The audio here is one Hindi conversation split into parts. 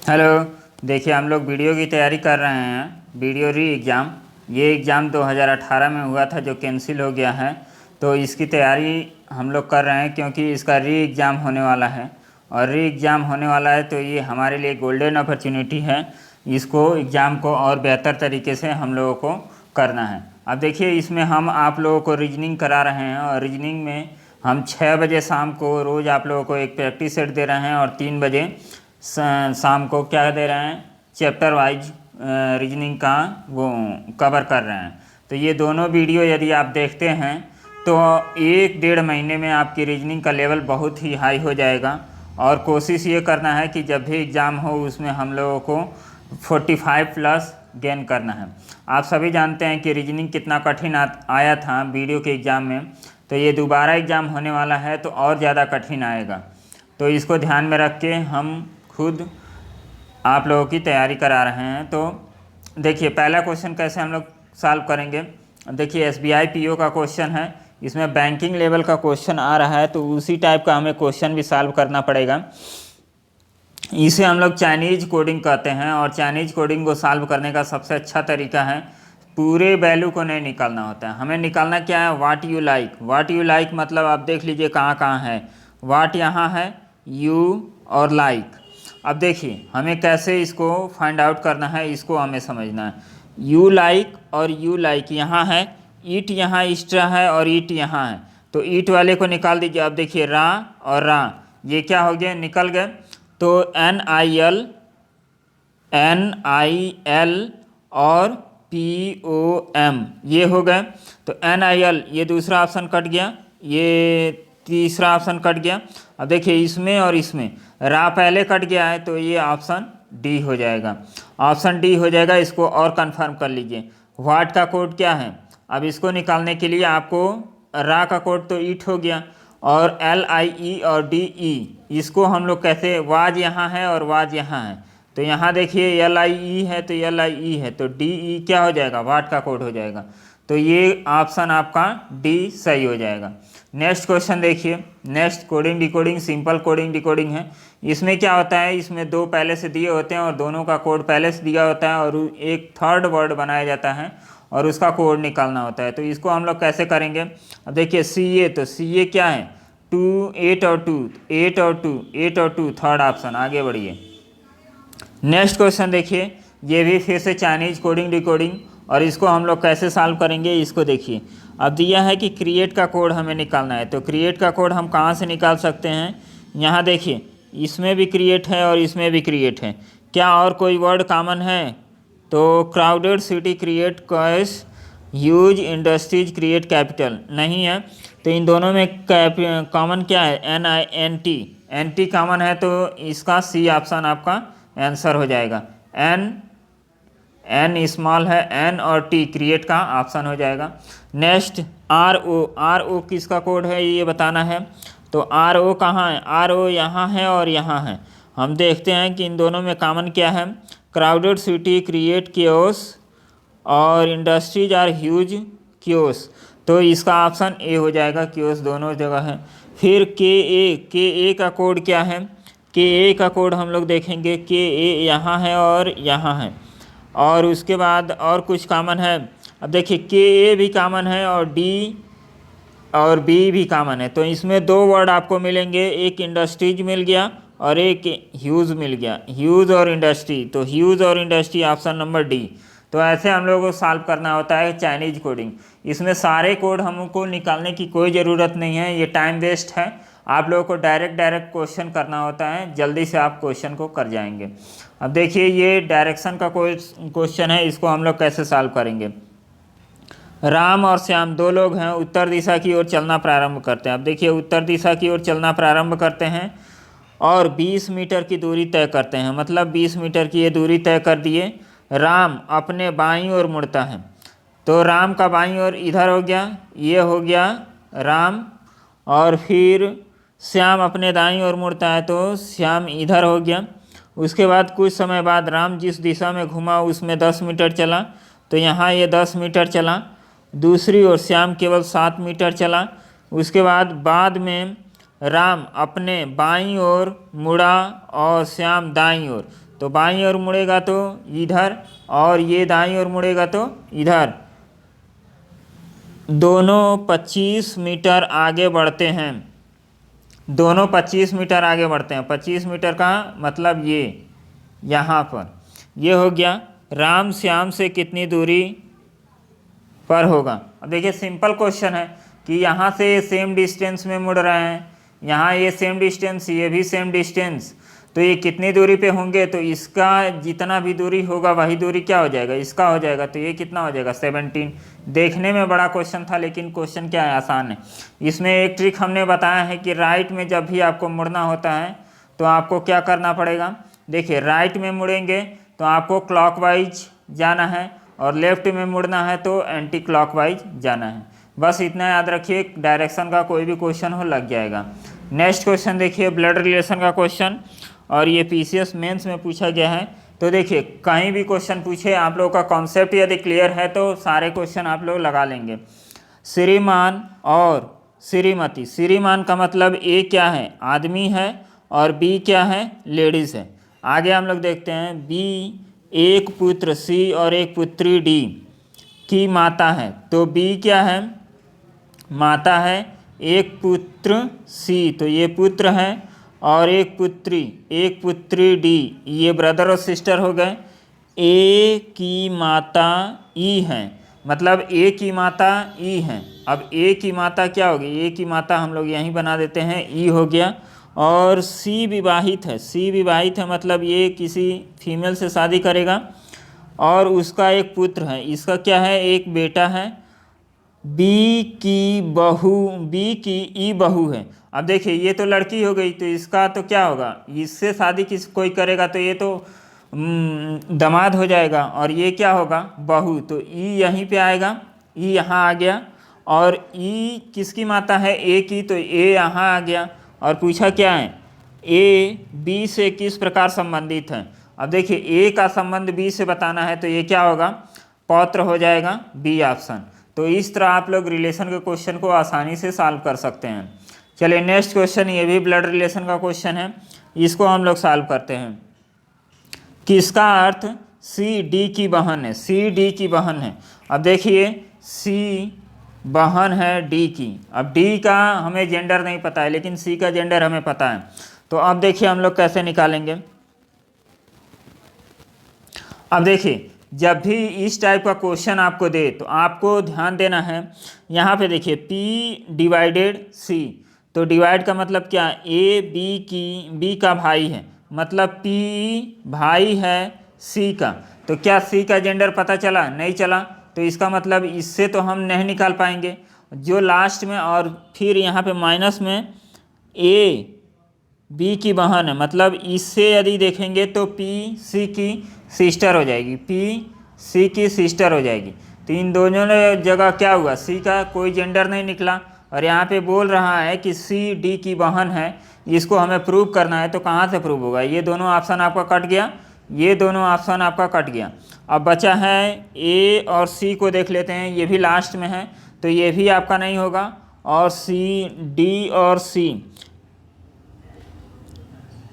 हेलो। देखिए हम लोग वीडियो की तैयारी कर रहे हैं, वीडियो री एग्ज़ाम। ये एग्ज़ाम 2018 में हुआ था जो कैंसिल हो गया है, तो इसकी तैयारी हम लोग कर रहे हैं क्योंकि इसका री एग्ज़ाम होने वाला है। और री एग्ज़ाम होने वाला है तो ये हमारे लिए गोल्डन अपॉर्चुनिटी है। इसको एग्ज़ाम को और बेहतर तरीके से हम लोगों को करना है। अब देखिए इसमें हम आप लोगों को रीजनिंग करा रहे हैं और रीजनिंग में हम 6 बजे शाम को रोज़ आप लोगों को एक प्रैक्टिस सेट दे रहे हैं और 3 बजे शाम को क्या दे रहे हैं, चैप्टर वाइज रीजनिंग का वो कवर कर रहे हैं। तो ये दोनों वीडियो यदि आप देखते हैं तो 1 डेढ़ महीने में आपकी रीजनिंग का लेवल बहुत ही हाई हो जाएगा। और कोशिश ये करना है कि जब भी एग्ज़ाम हो उसमें हम लोगों को 45 प्लस गेन करना है। आप सभी जानते हैं कि रीजनिंग कितना कठिन आया था वीडियो के एग्ज़ाम में, तो ये दोबारा एग्ज़ाम होने वाला है तो और ज़्यादा कठिन आएगा। तो इसको ध्यान में रख के हम खुद आप लोगों की तैयारी करा रहे हैं। तो देखिए पहला क्वेश्चन कैसे हम लोग सॉल्व करेंगे। देखिए एसबीआई पीओ का क्वेश्चन है, इसमें बैंकिंग लेवल का क्वेश्चन आ रहा है तो उसी टाइप का हमें क्वेश्चन भी सॉल्व करना पड़ेगा। इसे हम लोग चाइनीज़ कोडिंग कहते हैं और चाइनीज़ कोडिंग को सॉल्व करने का सबसे अच्छा तरीका है, पूरे वैल्यू को नहीं निकालना होता है, हमें निकालना क्या है, what you like. What you like मतलब आप देख लीजिए कहाँ कहाँ है, व्हाट यहाँ है, यू और लाइक। अब देखिए हमें कैसे इसको फाइंड आउट करना है, इसको हमें समझना है। यू लाइक और यू लाइक यहाँ है, ईट यहाँ एक्स्ट्रा है और ईट यहाँ है, तो ईट वाले को निकाल दीजिए। अब देखिए रा और रा ये क्या हो गया, निकल गए। तो NIL और POM ये हो गए। तो NIL ये दूसरा ऑप्शन कट गया, ये तीसरा ऑप्शन कट गया। अब देखिए इसमें और इसमें रा पहले कट गया है तो ये ऑप्शन डी हो जाएगा, ऑप्शन डी हो जाएगा। इसको और कंफर्म कर लीजिए। व्हाट का कोड क्या है, अब इसको निकालने के लिए आपको रा का कोड तो ईट हो गया और LIE और DE इसको हम लोग कैसे, वाज यहाँ है और वाज यहाँ है, तो यहाँ देखिए LIE है तो LIE है, तो DE क्या हो जाएगा, वाट का कोड हो जाएगा। तो ये ऑप्शन आपका डी सही हो जाएगा। नेक्स्ट क्वेश्चन देखिए, next coding decoding, simple coding decoding है। इसमें क्या होता है, इसमें दो पहले से दिए होते हैं और दोनों का कोड पहले से दिया होता है और एक थर्ड वर्ड बनाया जाता है और उसका कोड निकालना होता है। तो इसको हम लोग कैसे करेंगे। अब देखिए CA, तो CA क्या है, 2 8 और 2 8 और 2 8 और 2 थर्ड ऑप्शन, आगे बढ़िए। नेक्स्ट क्वेश्चन देखिए, ये भी फिर से चाइनीज़ कोडिंग डिकोडिंग और इसको हम लोग कैसे सॉल्व करेंगे, इसको देखिए। अब दिया है कि क्रिएट का कोड हमें निकालना है, तो क्रिएट का कोड हम कहाँ से निकाल सकते हैं, यहाँ देखिए इसमें भी क्रिएट है और इसमें भी क्रिएट है। क्या और कोई वर्ड कॉमन है, तो crowded city create cash, huge industries create capital नहीं है। तो इन दोनों में कॉमन क्या है, NT कॉमन है, तो इसका C ऑप्शन आपका आंसर हो जाएगा। N स्मॉल है, N और T क्रिएट का ऑप्शन हो जाएगा। नेक्स्ट RO किसका कोड है ये बताना है। तो RO कहाँ है, RO यहाँ है और यहाँ है। हम देखते हैं कि इन दोनों में कॉमन क्या है, क्राउडेड सिटी क्रिएट कियोस और इंडस्ट्रीज आर ह्यूज कियोस, तो इसका ऑप्शन ए हो जाएगा, कियोस दोनों जगह है। फिर KA का कोड क्या है, KA का कोड हम लोग देखेंगे, KA यहाँ है और यहाँ है। और उसके बाद और कुछ कॉमन है, अब देखिए KA भी कॉमन है और D और B भी कॉमन है, तो इसमें दो वर्ड आपको मिलेंगे, एक इंडस्ट्रीज मिल गया और एक ह्यूज मिल गया, ह्यूज और इंडस्ट्री, तो ह्यूज और इंडस्ट्री ऑप्शन नंबर डी। तो ऐसे हम लोगों को सॉल्व करना होता है चाइनीज़ कोडिंग। इसमें सारे कोड हमको निकालने की कोई ज़रूरत नहीं है, ये टाइम वेस्ट है। आप लोगों को डायरेक्ट क्वेश्चन करना होता है, जल्दी से आप क्वेश्चन को कर जाएंगे। अब देखिए ये डायरेक्शन का क्वेश्चन है, इसको हम लोग कैसे सॉल्व करेंगे। राम और श्याम दो लोग हैं, उत्तर दिशा की ओर चलना प्रारंभ करते हैं। अब देखिए उत्तर दिशा की ओर चलना प्रारंभ करते हैं और 20 मीटर की दूरी तय करते हैं, मतलब 20 मीटर की ये दूरी तय कर दिए। राम अपने बाईं ओर मुड़ता है, तो राम का बाईं ओर इधर हो गया, ये हो गया राम, और फिर श्याम अपने दाईं ओर मुड़ता है तो श्याम इधर हो गया। उसके बाद कुछ समय बाद राम जिस दिशा में घुमा उसमें 10 मीटर चला, तो यहाँ ये 10 मीटर चला। दूसरी ओर श्याम केवल 7 मीटर चला। उसके बाद में राम अपने बाईं ओर मुड़ा और श्याम दाईं ओर। तो बाईं ओर मुड़ेगा तो इधर, और ये दाईं ओर मुड़ेगा तो इधर। दोनों 25 मीटर आगे बढ़ते हैं। दोनों 25 मीटर आगे बढ़ते हैं। 25 मीटर का मतलब ये यहाँ पर ये हो गया। राम श्याम से कितनी दूरी पर होगा। अब देखिए सिंपल क्वेश्चन है कि यहाँ से सेम डिस्टेंस में मुड़ रहे हैं, यहाँ ये सेम डिस्टेंस, ये भी सेम डिस्टेंस, तो ये कितनी दूरी पे होंगे। तो इसका जितना भी दूरी होगा वही दूरी क्या हो जाएगा, इसका हो जाएगा। तो ये कितना हो जाएगा 17। देखने में बड़ा क्वेश्चन था लेकिन क्वेश्चन क्या है, आसान है। इसमें एक ट्रिक हमने बताया है कि राइट में जब भी आपको मुड़ना होता है तो आपको क्या करना पड़ेगा। देखिए राइट में मुड़ेंगे तो आपको क्लॉकवाइज जाना है, और लेफ्ट में मुड़ना है तो एंटी क्लॉकवाइज जाना है। बस इतना याद रखिए, डायरेक्शन का कोई भी क्वेश्चन हो लग जाएगा। नेक्स्ट क्वेश्चन देखिए, ब्लड रिलेशन का क्वेश्चन, और ये पीसीएस मेंस में पूछा गया है। तो देखिए कहीं भी क्वेश्चन पूछे, आप लोगों का कॉन्सेप्ट यदि क्लियर है तो सारे क्वेश्चन आप लोग लगा लेंगे। श्रीमान और श्रीमती, श्रीमान का मतलब ए क्या है, आदमी है, और बी क्या है, लेडीज़ है। आगे हम लोग देखते हैं, बी एक पुत्र सी और एक पुत्री डी की माता है। तो बी क्या है, माता है, एक पुत्र सी तो ये पुत्र है, और एक पुत्री डी ये ब्रदर और सिस्टर हो गए। ए की माता ई है, मतलब ए की माता ई है। अब ए की माता क्या होगी, ए की माता हम लोग यहीं बना देते हैं, ई हो गया। और सी विवाहित है, सी विवाहित है मतलब ये किसी फीमेल से शादी करेगा, और उसका एक पुत्र है, इसका क्या है, एक बेटा है। बी की ई बहू है। अब देखिए ये तो लड़की हो गई, तो इसका तो क्या होगा, इससे शादी कोई करेगा तो ये तो दामाद हो जाएगा, और ये क्या होगा, बहू। तो ई यहीं पे आएगा, ई यहाँ आ गया, और ई किसकी माता है, ए की, तो ए यहाँ आ गया। और पूछा क्या है, ए बी से किस प्रकार संबंधित है। अब देखिए ए का संबंध बी से बताना है, तो ये क्या होगा, पौत्र हो जाएगा, बी ऑप्शन। तो इस तरह आप लोग रिलेशन के क्वेश्चन को आसानी से सॉल्व कर सकते हैं। चलिए नेक्स्ट क्वेश्चन, ये भी ब्लड रिलेशन का क्वेश्चन है, इसको हम लोग सॉल्व करते हैं। किसका अर्थ सी डी की बहन है, सी डी की बहन है। अब देखिए सी बहन है डी की। अब डी का हमें जेंडर नहीं पता है, लेकिन सी का जेंडर हमें पता है। तो अब देखिए हम लोग कैसे निकालेंगे। अब देखिए जब भी इस टाइप का क्वेश्चन आपको दे तो आपको ध्यान देना है, यहाँ पे देखिए P डिवाइडेड C। तो डिवाइड का मतलब क्या, ए बी का भाई है, मतलब P भाई है C का। तो क्या C का जेंडर पता चला, नहीं चला। तो इसका मतलब इससे तो हम नहीं निकाल पाएंगे। जो लास्ट में और फिर यहाँ पे माइनस में ए बी की बहन है, मतलब इससे यदि देखेंगे तो पी सी की सिस्टर हो जाएगी, पी सी की सिस्टर हो जाएगी। तो इन दोनों जगह क्या हुआ, सी का कोई जेंडर नहीं निकला। और यहाँ पे बोल रहा है कि सी डी की बहन है, इसको हमें प्रूव करना है। तो कहाँ से प्रूव होगा, ये दोनों ऑप्शन आपका कट गया, ये दोनों ऑप्शन आपका कट गया। अब बचा है ए और सी को देख लेते हैं, ये भी लास्ट में है, तो ये भी आपका नहीं होगा। और सी डी और सी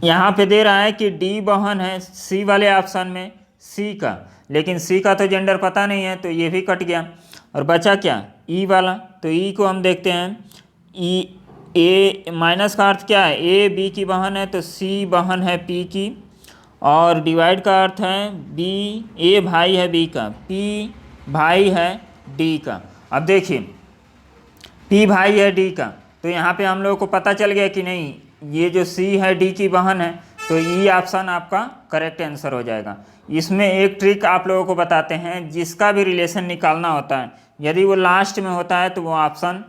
यहाँ पे दे रहा है कि डी बहन है सी वाले ऑप्शन में सी का, लेकिन सी का तो जेंडर पता नहीं है, तो ये भी कट गया। और बचा क्या, ई वाला। तो ई को हम देखते हैं, ई ए माइनस का अर्थ क्या है, ए बी की बहन है, तो सी बहन है पी की। और डिवाइड का अर्थ है बी, ए भाई है बी का, पी भाई है डी का। अब देखिए पी भाई है डी का, तो यहाँ पे हम लोगों को पता चल गया कि नहीं, ये जो सी है डी की बहन है, तो ई ऑप्शन आपका करेक्ट आंसर हो जाएगा। इसमें एक ट्रिक आप लोगों को बताते हैं, जिसका भी रिलेशन निकालना होता है यदि वो लास्ट में होता है तो वो ऑप्शन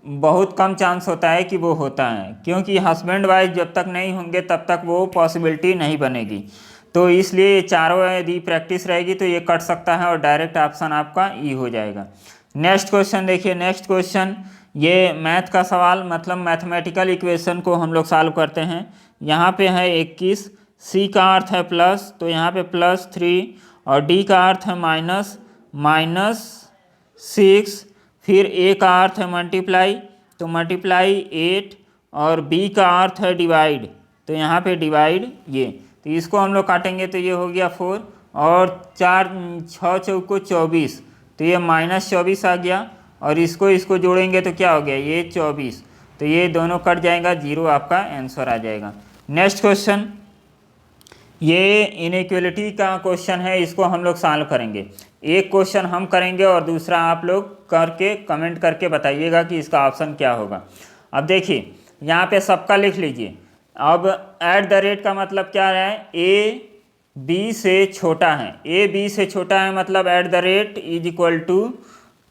बहुत कम चांस होता है कि वो होता है, क्योंकि हस्बैंड वाइफ जब तक नहीं होंगे तब तक वो पॉसिबिलिटी नहीं बनेगी। तो इसलिए चारों यदि प्रैक्टिस रहेगी तो ये कट सकता है और डायरेक्ट ऑप्शन आपका ई हो जाएगा। नेक्स्ट क्वेश्चन देखिए, नेक्स्ट क्वेश्चन ये मैथ का सवाल, मतलब मैथमेटिकल इक्वेशन को हम लोग सॉल्व करते हैं। यहाँ पे है 21, सी का अर्थ है प्लस, तो यहाँ पे +3, और डी का अर्थ है -6, फिर ए का अर्थ है मल्टीप्लाई, तो मल्टीप्लाई 8, और बी का अर्थ है डिवाइड, तो यहाँ पे डिवाइड ये, तो इसको हम लोग काटेंगे तो ये हो गया 4 और 4 6 चौको 24, तो ये -24 आ गया और इसको जोड़ेंगे तो क्या हो गया ये 24, तो ये दोनों कट जाएगा, 0 आपका आंसर आ जाएगा। नेक्स्ट क्वेश्चन, ये इनइक्वलिटी का क्वेश्चन है, इसको हम लोग सॉल्व करेंगे। एक क्वेश्चन हम करेंगे और दूसरा आप लोग करके कमेंट करके बताइएगा कि इसका ऑप्शन क्या होगा। अब देखिए यहाँ पे सबका लिख लीजिए। अब एट द रेट का मतलब क्या है, ए बी से छोटा है, ए बी से छोटा है मतलब at the rate is equal to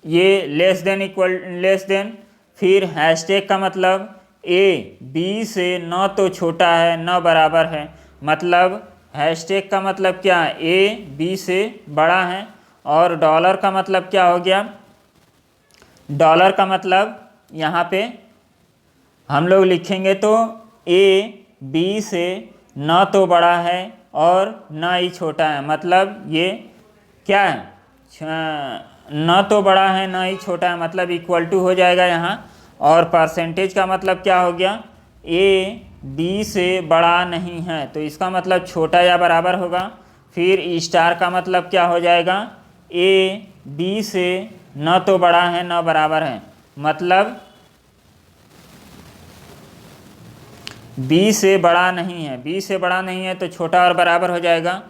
ये लेस देन, फिर हैशटैग का मतलब ए बी से न तो छोटा है न बराबर है, मतलब हैशटैग का मतलब क्या है, ए बी से बड़ा है, और डॉलर का मतलब क्या हो गया, डॉलर का मतलब यहाँ पे हम लोग लिखेंगे तो ए बी से न तो बड़ा है और न ही छोटा है, मतलब ये क्या है, न तो बड़ा है न ही छोटा है, मतलब इक्वल टू हो जाएगा यहाँ। और परसेंटेज का मतलब क्या हो गया, ए बी से बड़ा नहीं है, तो इसका मतलब छोटा या बराबर होगा। फिर स्टार का मतलब क्या हो जाएगा, ए बी से न तो बड़ा है न बराबर है, मतलब बी से बड़ा नहीं है, बी से बड़ा नहीं है तो छोटा और बराबर हो जाएगा।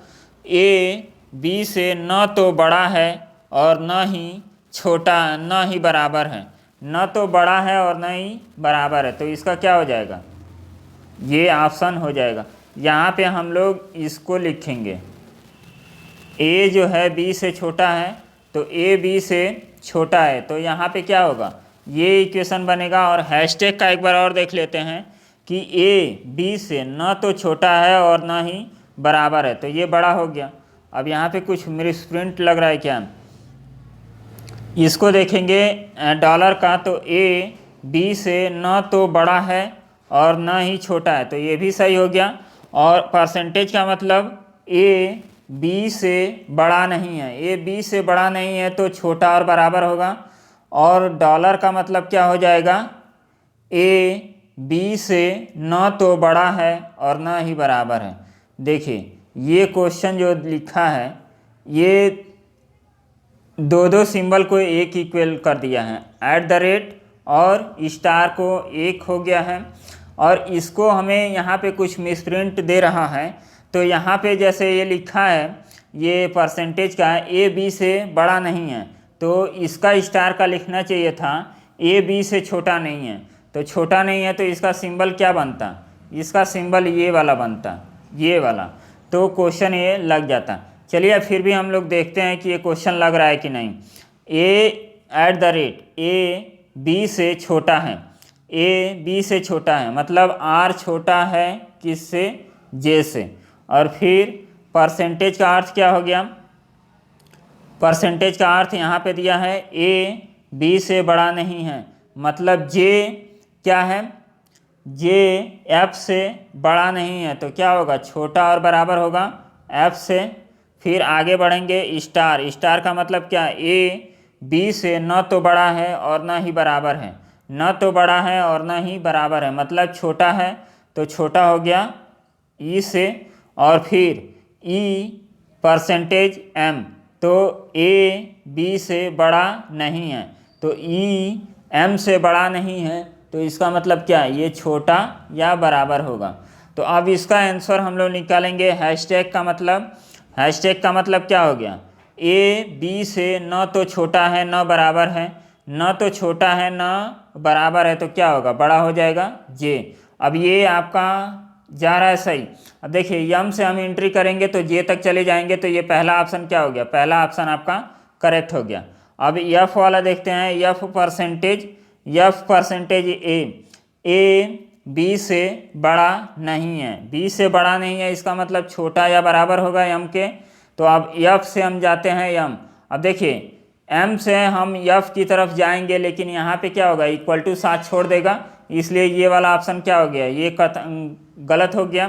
ए बी से न तो बड़ा है और न ही छोटा, न ही बराबर है, न तो बड़ा है और न ही बराबर है, तो इसका क्या हो जाएगा, ये ऑप्शन हो जाएगा। यहाँ पे हम लोग इसको लिखेंगे, ए जो है बी से छोटा है तो ए बी से छोटा है, तो यहाँ पे क्या होगा, ये इक्वेशन बनेगा। और हैशटैग का एक बार और देख लेते हैं कि ए बी से न तो छोटा है और न ही बराबर है, तो ये बड़ा हो गया। अब यहाँ पे कुछ मिसप्रिंट लग रहा है क्या, इसको देखेंगे डॉलर का, तो ए बी से न तो बड़ा है और न ही छोटा है, तो ये भी सही हो गया। और परसेंटेज का मतलब ए बी से बड़ा नहीं है, ए बी से बड़ा नहीं है तो छोटा और बराबर होगा। और डॉलर का मतलब क्या हो जाएगा, ए बी से न तो बड़ा है और न ही बराबर है। देखिए ये क्वेश्चन जो लिखा है ये दो सिंबल को एक इक्वल कर दिया है, एट द रेट और स्टार को एक हो गया है। और इसको हमें यहाँ पे कुछ मिसप्रिंट दे रहा है, तो यहाँ पे जैसे ये लिखा है ये परसेंटेज का है, ए बी से बड़ा नहीं है, तो इसका स्टार का लिखना चाहिए था ए बी से छोटा नहीं है, तो छोटा नहीं है तो इसका सिंबल क्या बनता, इसका सिंबल ये वाला बनता, ये वाला, तो क्वेश्चन ये लग जाता। चलिए फिर भी हम लोग देखते हैं कि ये क्वेश्चन लग रहा है कि नहीं। A at the rate A B से छोटा है, ए बी से छोटा है मतलब आर छोटा है किससे, जे से। और फिर परसेंटेज का अर्थ क्या हो गया, परसेंटेज का अर्थ यहाँ पे दिया है ए बी से बड़ा नहीं है, मतलब जे क्या है, जे एफ से बड़ा नहीं है, तो क्या होगा छोटा और बराबर होगा एफ से। फिर आगे बढ़ेंगे, स्टार, स्टार का मतलब क्या, ए बी से न तो बड़ा है और न ही बराबर है, न तो बड़ा है और न ही बराबर है, मतलब छोटा है, तो छोटा हो गया ई से। और फिर ई परसेंटेज एम, तो ए बी से बड़ा नहीं है, तो ई एम से बड़ा नहीं है, तो इसका मतलब क्या है, ये छोटा या बराबर होगा। तो अब इसका आंसर हम लोग निकालेंगे। हैशटैग का मतलब, हैशटैग का मतलब क्या हो गया, ए बी से न तो छोटा है न बराबर है, न तो छोटा है न बराबर है, तो क्या होगा, बड़ा हो जाएगा जे। अब ये आपका जा रहा है सही। अब देखिए यम से हम एंट्री करेंगे तो जे तक चले जाएंगे, तो ये पहला ऑप्शन क्या हो गया, पहला ऑप्शन आपका करेक्ट हो गया। अब एफ वाला देखते हैं, एफ परसेंटेज ए बी से बड़ा नहीं है, बी से बड़ा नहीं है, इसका मतलब छोटा या बराबर होगा एम के। तो अब एफ से हम जाते हैं एम। अब देखिए एम से हम एफ की तरफ जाएंगे, लेकिन यहाँ पे क्या होगा, इक्वल टू साथ छोड़ देगा, इसलिए ये वाला ऑप्शन क्या हो गया, ये गलत हो गया।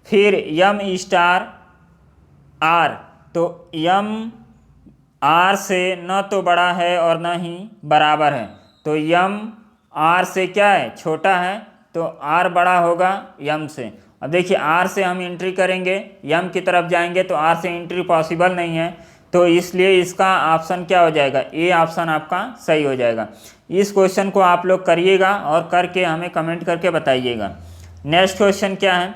फिर यम स्टार आर, तो यम आर से न तो बड़ा है और न ही बराबर है, तो यम आर से क्या है, छोटा है, तो आर बड़ा होगा यम से। अब देखिए आर से हम एंट्री करेंगे, यम की तरफ जाएंगे तो आर से एंट्री पॉसिबल नहीं है, तो इसलिए इसका ऑप्शन क्या हो जाएगा, ए ऑप्शन आपका सही हो जाएगा। इस क्वेश्चन को आप लोग करिएगा और करके हमें कमेंट करके बताइएगा। नेक्स्ट क्वेश्चन क्या है,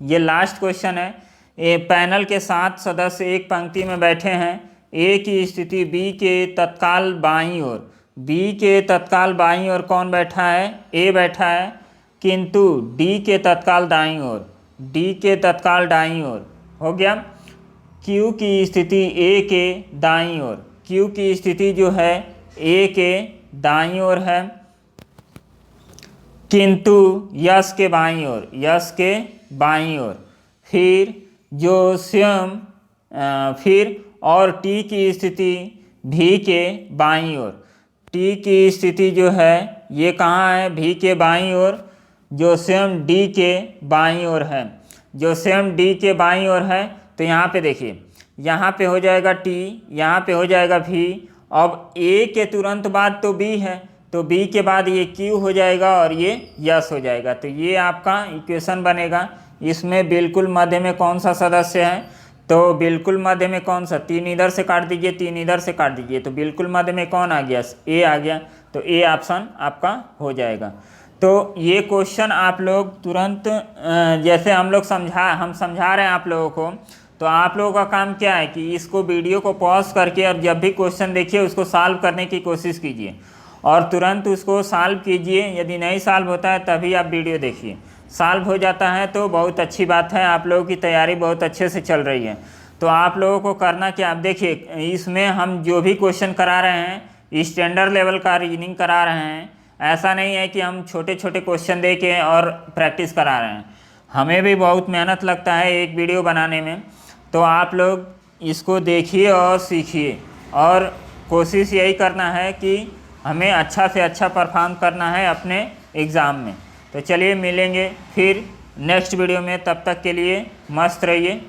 ये लास्ट क्वेश्चन है। ए पैनल के 7 सदस्य एक पंक्ति में बैठे हैं, ए की स्थिति बी के तत्काल बाईं ओर, बी के तत्काल बाईं ओर कौन बैठा है, ए बैठा है, किंतु डी के तत्काल दाईं ओर, डी के तत्काल दाईं ओर हो गया। क्यू की स्थिति ए के दाईं ओर, क्यू की स्थिति जो है ए के दाईं ओर है, किंतु यस के बाईं ओर, यस के बाईं ओर। फिर जो स्वयं फिर और टी की स्थिति भी के बाईं ओर, टी की स्थिति जो है ये कहाँ है, भी के बाईं ओर, जो स्वयं डी के बाईं ओर है, जो स्वयं डी के बाईं ओर है। तो यहाँ पे देखिए, यहाँ पे हो जाएगा टी, यहाँ पे हो जाएगा भी। अब ए के तुरंत बाद तो बी है, तो बी के बाद ये क्यू हो जाएगा और ये यस हो जाएगा। तो ये आपका इक्वेशन बनेगा। इसमें बिल्कुल मध्य में कौन सा सदस्य है, तो बिल्कुल मध्य में कौन सा, 3 इधर से काट दीजिए, 3 इधर से काट दीजिए, तो बिल्कुल मध्य में कौन आ गया, ए आ गया। तो ए ऑप्शन आपका हो जाएगा। तो ये क्वेश्चन आप लोग तुरंत जैसे हम समझा रहे हैं आप लोगों को, तो आप लोगों का काम क्या है कि इसको वीडियो को पॉज करके और जब भी क्वेश्चन देखिए उसको सॉल्व करने की कोशिश कीजिए और तुरंत उसको सॉल्व कीजिए। यदि नहीं सॉल्व होता है तभी आप वीडियो देखिए, सॉल्व हो जाता है तो बहुत अच्छी बात है, आप लोगों की तैयारी बहुत अच्छे से चल रही है। तो आप लोगों को करना क्या, आप देखिए इसमें हम जो भी क्वेश्चन करा रहे हैं स्टैंडर्ड लेवल का रीजनिंग करा रहे हैं। ऐसा नहीं है कि हम छोटे छोटे क्वेश्चन दे के और प्रैक्टिस करा रहे हैं, हमें भी बहुत मेहनत लगता है एक वीडियो बनाने में। तो आप लोग इसको देखिए और सीखिए और कोशिश यही करना है कि हमें अच्छा से अच्छा परफॉर्म करना है अपने एग्ज़ाम में। तो चलिए मिलेंगे फिर नेक्स्ट वीडियो में, तब तक के लिए मस्त रहिए।